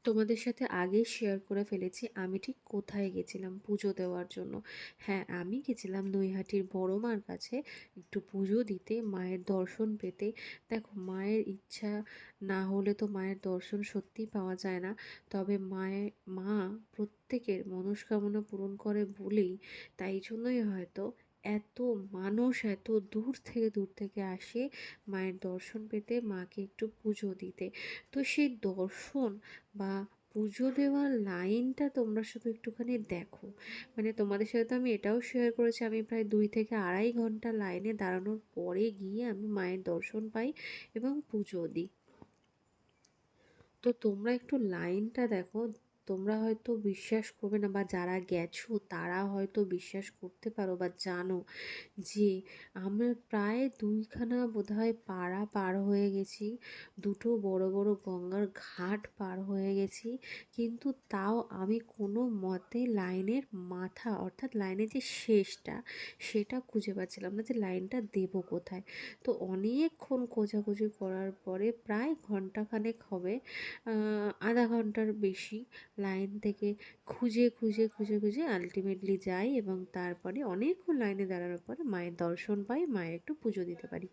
তোমাদের সাথে আগেই শেয়ার করে ফেলেছি আমি ঠিক কোথায় গেছিলাম পুজো দেওয়ার জন্য। হ্যাঁ, আমি গেছিলাম নৈহাটির বড় মার কাছে একটু পুজো দিতে, মায়ের দর্শন পেতে। দেখো, মায়ের ইচ্ছা না হলে তো মায়ের দর্শন সত্যিই পাওয়া যায় না। তবে মা প্রত্যেকের মনস্কামনা পূরণ করে বলেই, তাই জন্যই হয়তো এত মানুষ এত দূর থেকে আসে মায়ের দর্শন পেতে, মাকে একটু পুজো দিতে। তো সেই দর্শন বা পুজো দেওয়ার লাইনটা তোমরা শুধু একটুখানি দেখো। মানে তোমাদের সাথে তো আমি এটাও শেয়ার করেছি, আমি প্রায় 2 থেকে আড়াই ঘন্টা লাইনে দাঁড়ানোর পরে গিয়ে আমি মায়ের দর্শন পাই এবং পুজো দিই। তো তোমরা একটু লাইনটা দেখো। তোমরা হয়তো বিশ্বাস করবে না, বা যারা গেছো তারা হয়তো বিশ্বাস করতে পারো বা জানো যে আমরা প্রায় 2খানা বোধহয় পাড়া পার হয়ে গেছি, দুটো বড় বড় গঙ্গার ঘাট পার হয়ে গেছি, কিন্তু তাও আমি কোনো মতে লাইনের মাথা, অর্থাৎ লাইনের যে শেষটা, সেটা খুঁজে পাচ্ছিলাম না যে লাইনটা দেবো কোথায়। তো অনেকক্ষণ খোঁজাখুঁজি করার পরে প্রায় ঘন্টাখানেক হবে, আধা ঘন্টার বেশি লাইন থেকে খুঁজে আলটিমেটলি যাই এবং তারপরে অনেকক্ষণ লাইনে দাঁড়ানোর পরে মায়ের দর্শন পাই, মায়ের একটু পুজো দিতে পারি।